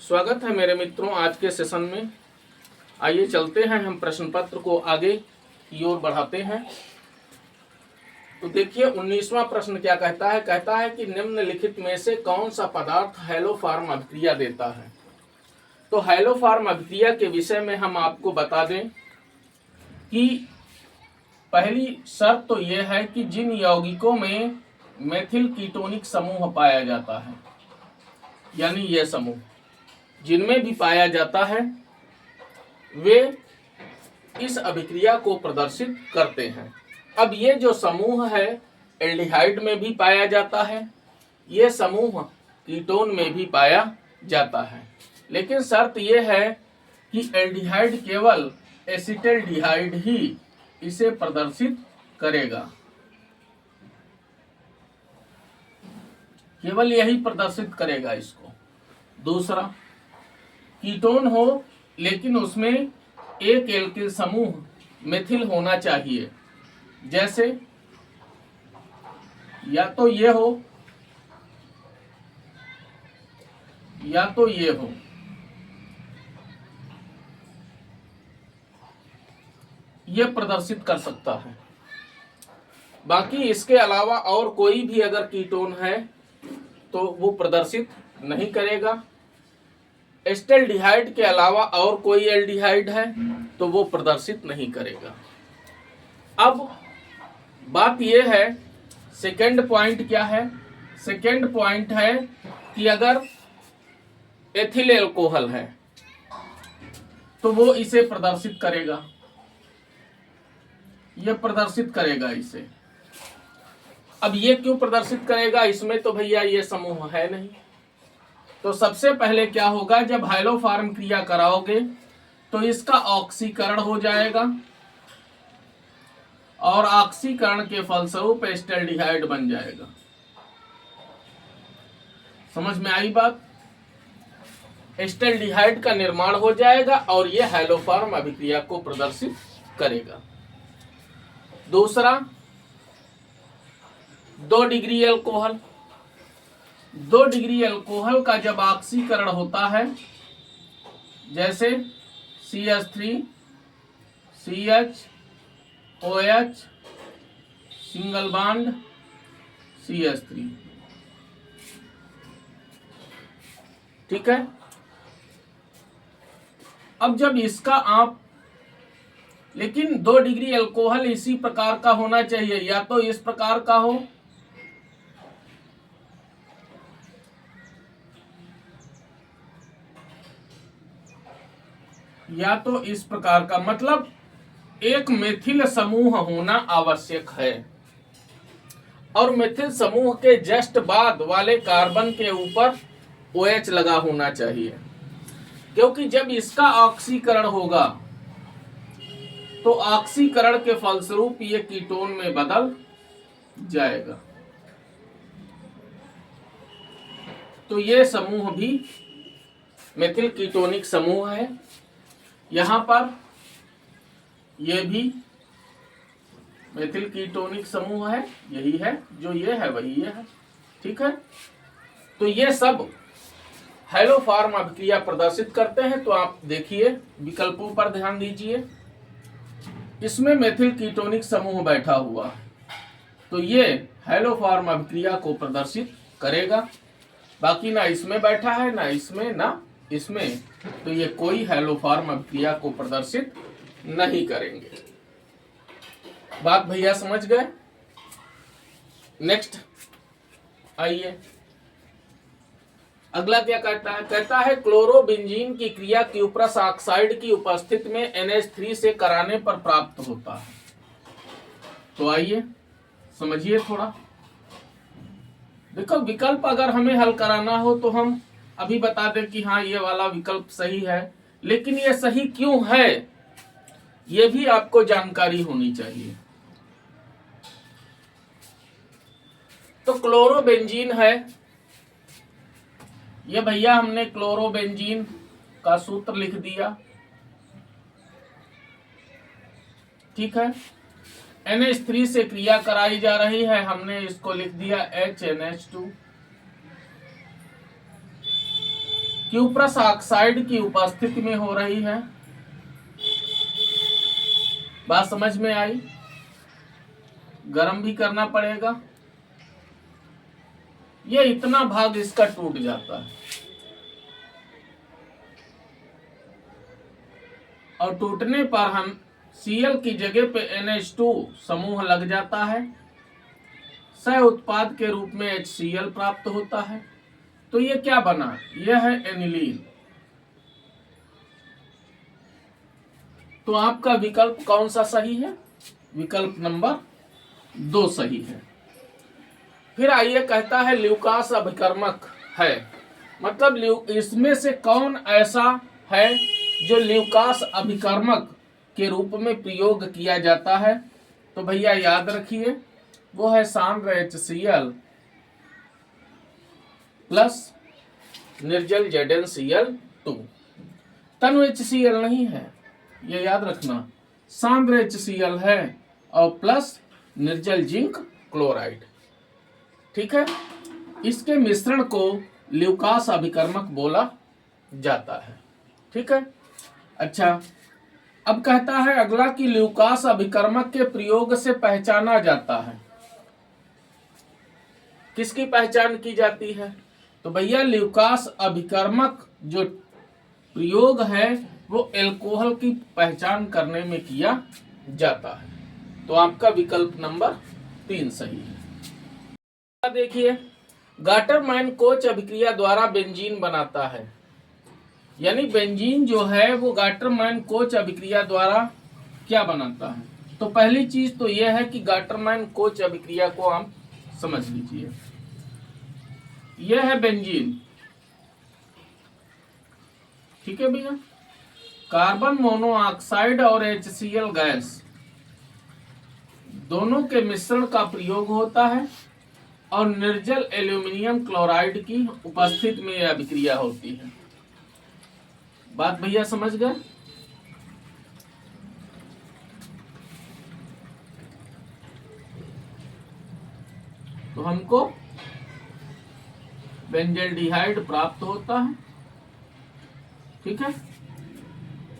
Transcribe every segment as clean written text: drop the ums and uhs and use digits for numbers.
स्वागत है मेरे मित्रों आज के सेशन में। आइए चलते हैं, हम प्रश्न पत्र को आगे की ओर बढ़ाते हैं। तो देखिए 19वां प्रश्न क्या कहता है। कहता है कि निम्नलिखित में से कौन सा पदार्थ हैलोफार्म अभिक्रिया देता है। तो हैलोफार्म अभिक्रिया के विषय में हम आपको बता दें कि पहली शर्त तो यह है कि जिन यौगिकों में मेथिल कीटोनिक समूह पाया जाता है, यानी यह समूह जिनमें भी पाया जाता है, वे इस अभिक्रिया को प्रदर्शित करते हैं। अब ये जो समूह है एल्डिहाइड में भी पाया जाता है, ये समूह कीटोन में भी पाया जाता है, लेकिन शर्त यह है कि एल्डिहाइड केवल एसिटल्डिहाइड ही इसे प्रदर्शित करेगा, केवल यही प्रदर्शित करेगा इसको। दूसरा, कीटोन हो लेकिन उसमें एक एल्किल समूह मेथिल होना चाहिए, जैसे या तो ये हो या तो ये हो। ये प्रदर्शित कर सकता है। बाकी इसके अलावा और कोई भी अगर कीटोन है तो वो प्रदर्शित नहीं करेगा। एस्टल्डिहाइड के अलावा और कोई एल्डिहाइड है तो वो प्रदर्शित नहीं करेगा। अब बात यह है, सेकेंड पॉइंट क्या है। सेकेंड पॉइंट है कि अगर एथिल एल्कोहल है तो वो इसे प्रदर्शित करेगा, ये प्रदर्शित करेगा इसे। अब ये क्यों प्रदर्शित करेगा, इसमें तो भैया ये समूह है नहीं। तो सबसे पहले क्या होगा, जब हैलोफार्म क्रिया कराओगे तो इसका ऑक्सीकरण हो जाएगा और ऑक्सीकरण के फलस्वरूप एस्टल्डिहाइड बन जाएगा। समझ में आई बात। एस्टल्डिहाइड का निर्माण हो जाएगा और यह हैलोफार्म अभिक्रिया को प्रदर्शित करेगा। दूसरा, 2 डिग्री अल्कोहल। 2 डिग्री अल्कोहल का जब ऑक्सीकरण होता है, जैसे CH3 CH OH single bond CH3, ठीक है। अब जब इसका आप, लेकिन 2 डिग्री अल्कोहल इसी प्रकार का होना चाहिए, या तो इस प्रकार का हो या तो इस प्रकार का, मतलब एक मेथिल समूह होना आवश्यक है और मेथिल समूह के जस्ट बाद वाले कार्बन के ऊपर OH लगा होना चाहिए, क्योंकि जब इसका ऑक्सीकरण होगा तो ऑक्सीकरण के फलस्वरूप ये कीटोन में बदल जाएगा। तो ये समूह भी मेथिल कीटोनिक समूह है। यहां पर यह भी मेथिल कीटोनिक समूह है, यही है, जो ये है वही ये है, ठीक है। तो ये सब हैलोफार्म अभिक्रिया प्रदर्शित करते हैं। तो आप देखिए विकल्पों पर ध्यान दीजिए। इसमें मेथिल कीटोनिक समूह बैठा हुआ है तो ये हैलोफार्म अभिक्रिया को प्रदर्शित करेगा। बाकी ना इसमें बैठा है, ना इसमें, ना इसमें, तो ये कोई हैलोफार्म अभिक्रिया को प्रदर्शित नहीं करेंगे। बात भैया समझ गए। नेक्स्ट आइए, अगला क्या कहता है। कहता है क्लोरोबेंजीन की क्रिया क्यूप्रस ऑक्साइड की उपस्थिति में NH3 से कराने पर प्राप्त होता है। तो आइए समझिए थोड़ा। देखो विकल्प अगर हमें हल कराना हो तो हम अभी बता दें कि हाँ ये वाला विकल्प सही है, लेकिन ये सही क्यों है ये भी आपको जानकारी होनी चाहिए। तो क्लोरोबेंजीन है, ये भैया हमने क्लोरोबेंजीन का सूत्र लिख दिया, ठीक है। NH3 से क्रिया कराई जा रही है, हमने इसको लिख दिया HNH2। क्यूप्रस ऑक्साइड की उपस्थिति में हो रही है। बात समझ में आई? गर्म भी करना पड़ेगा। ये इतना भाग इसका टूट जाता है और टूटने पर हम Cl की जगह पे NH2 समूह लग जाता है, सह उत्पाद के रूप में HCl प्राप्त होता है। तो ये क्या बना? यह है एनिलीन। तो आपका विकल्प कौन सा सही है? विकल्प नंबर 2 सही है। फिर आइए, कहता है ल्यूकास अभिकर्मक है, मतलब इसमें से कौन ऐसा है जो ल्यूकास अभिकर्मक के रूप में प्रयोग किया जाता है? तो भैया याद रखिए, वो है सांद्र HCl प्लस निर्जल ZnCl2। तनु HCl नहीं है, ये याद रखना। सांद्र HCl है और प्लस निर्जल जिंक क्लोराइड। ठीक है, इसके मिश्रण को ल्यूकास अभिकर्मक बोला जाता है। ठीक है, अच्छा, अब कहता है अगला कि ल्यूकास अभिकर्मक के प्रयोग से पहचाना जाता है। किसकी पहचान की जाती है? तो भैया ल्यूकास अभिकर्मक जो प्रयोग है वो अल्कोहल की पहचान करने में किया जाता है। तो आपका विकल्प नंबर 3 सही है। देखिए, गाटरमैन कोच अभिक्रिया द्वारा बेंजीन बनाता है, यानी बेंजीन जो है वो गाटरमैन कोच अभिक्रिया द्वारा क्या बनाता है? तो पहली चीज तो यह है कि गाटरमैन कोच अभिक्रिया को आप समझ लीजिए। यह है बेंजीन, ठीक है भैया। कार्बन मोनोऑक्साइड और HCl गैस दोनों के मिश्रण का प्रयोग होता है और निर्जल एल्यूमिनियम क्लोराइड की उपस्थिति में यह अभिक्रिया होती है। बात भैया समझ गए? तो हमको बेंजल्डिहाइड प्राप्त होता है, ठीक है,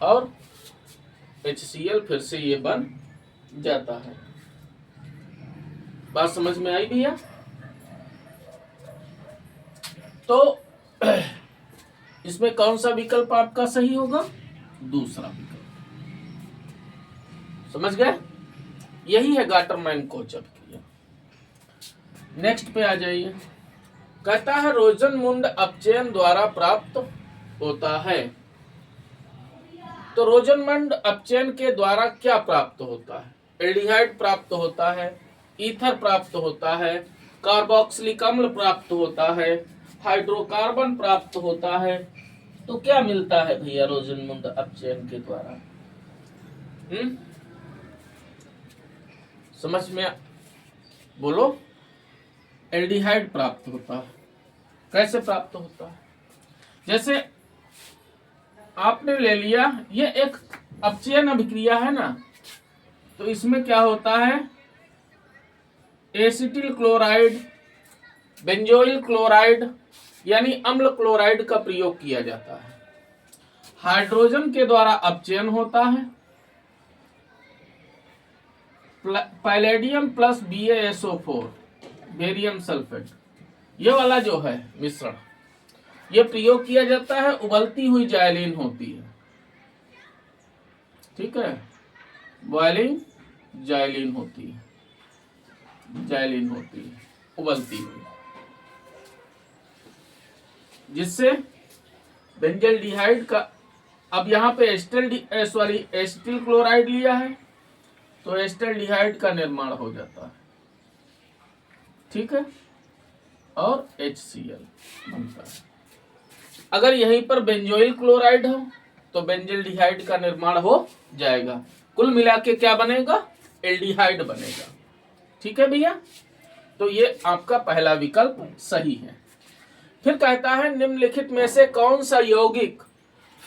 और HCl फिर से ये बन जाता है। बात समझ में आई भैया? तो इसमें कौन सा विकल्प आपका सही होगा? दूसरा विकल्प। समझ गए? यही है गाटरमैन कोच अभिक्रिया। नेक्स्ट पे आ जाइए। कहता है रोजनमुंड अपचयन द्वारा प्राप्त होता है। तो रोजनमुंड अपचयन के द्वारा क्या प्राप्त होता है? एल्डिहाइड प्राप्त होता है, ईथर प्राप्त होता है, कार्बोक्सिलिक अम्ल प्राप्त होता है, हाइड्रोकार्बन प्राप्त होता है। तो क्या मिलता है भैया रोजनमुंड अपचयन के द्वारा? समझ में बोलो। एल्डिहाइड प्राप्त होता है। कैसे प्राप्त होता है? जैसे आपने ले लिया, ये एक अपचयन अभिक्रिया है ना, तो इसमें क्या होता है? एसिटिल क्लोराइड, बेंजोइल क्लोराइड यानी अम्ल क्लोराइड का प्रयोग किया जाता है। हाइड्रोजन के द्वारा अपचयन होता है, palladium plus BaSO4 barium sulphate, ये वाला जो है मिश्रण, ये प्रयोग किया जाता है। उबलती हुई जाइलिन होती है, ठीक है, बॉइलिंग जाइलिन होती है, जाइलिन होती है उबलती हुई, जिससे बेंजल्डिहाइड का, अब यहाँ पे एसिटिल क्लोराइड लिया है तो एस्टल्डिहाइड का निर्माण हो जाता है, ठीक है, और HCl बनता है। अगर यहीं पर बेंजोइल क्लोराइड हो तो बेंजल्डिहाइड का निर्माण हो जाएगा। कुल मिला के क्या बनेगा? एल्डिहाइड बनेगा। ठीक है भैया, तो ये आपका पहला विकल्प सही है। फिर कहता है निम्नलिखित में से कौन सा यौगिक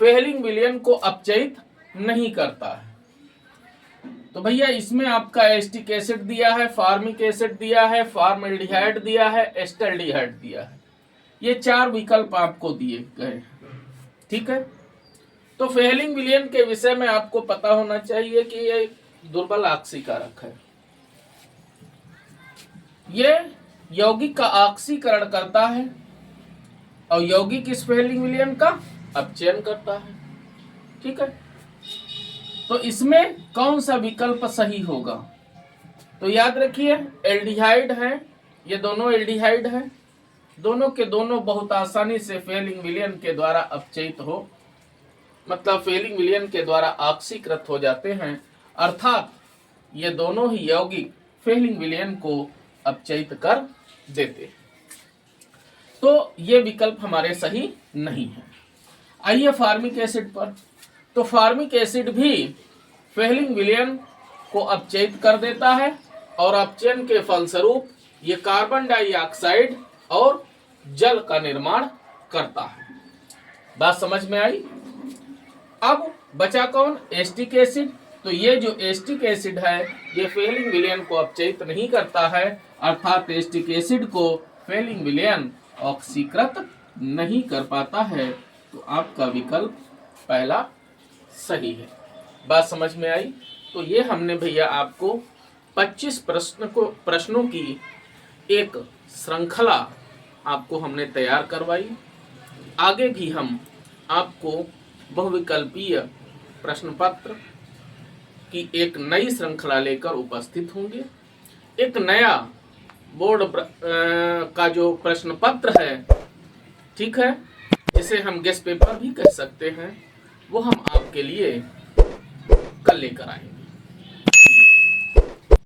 फेहलिंग विलयन को अपचयित नहीं करता है? तो भैया इसमें आपका एस्टिक एसिड दिया है, फार्मिक एसिड दिया है, फार्मल्डिहाइड दिया है, एस्टल्डिहाइड दिया है। ये 4 विकल्प आपको दिए गए। ठीक है। तो फेहलिंग विलयन के विषय में आपको पता होना चाहिए कि ये दुर्बल ऑक्सीकारक है। ये यौगिक का ऑक्सीकरण करता है और यौगिक इस फेहलिंग विलयन का अपचयन करता है। ठीक है। तो इसमें कौन सा विकल्प सही होगा? तो याद रखिए एल्डिहाइड है, ये दोनों एल्डिहाइड है, दोनों के दोनों बहुत आसानी से फेहलिंग विलयन के द्वारा अपचयित हो, मतलब फेहलिंग विलयन के द्वारा ऑक्सीकृत हो जाते हैं, अर्थात ये दोनों ही यौगिक फेहलिंग विलयन को अपचयित कर देते हैं। तो ये विकल्प हमारे सही नहीं है। आइए फार्मिक एसिड पर। तो फार्मिक एसिड भी फेहलिंग विलयन को अपचयित कर देता है और अपचयन के फलस्वरूप ये कार्बन डाइऑक्साइड और जल का निर्माण करता है। बात समझ में आई? अब बचा कौन? Acetic acid. तो ये जो एस्टिक एसिड है ये फेहलिंग विलयन को अपचयित नहीं करता है, अर्थात एस्टिक एसिड को फेहलिंग विलयन ऑक्सीकृत नहीं कर पाता है। तो आपका विकल्प पहला सही है। बात समझ में आई? तो ये हमने भैया आपको 25 प्रश्नों की एक श्रृंखला आपको हमने तैयार करवाई। आगे भी हम आपको बहुविकल्पीय प्रश्न पत्र की एक नई श्रृंखला लेकर उपस्थित होंगे। एक नया बोर्ड का जो प्रश्न पत्र है, ठीक है, जिसे हम गेस्ट पेपर भी कह सकते हैं, वो हम आपके लिए कल लेकर आएंगे।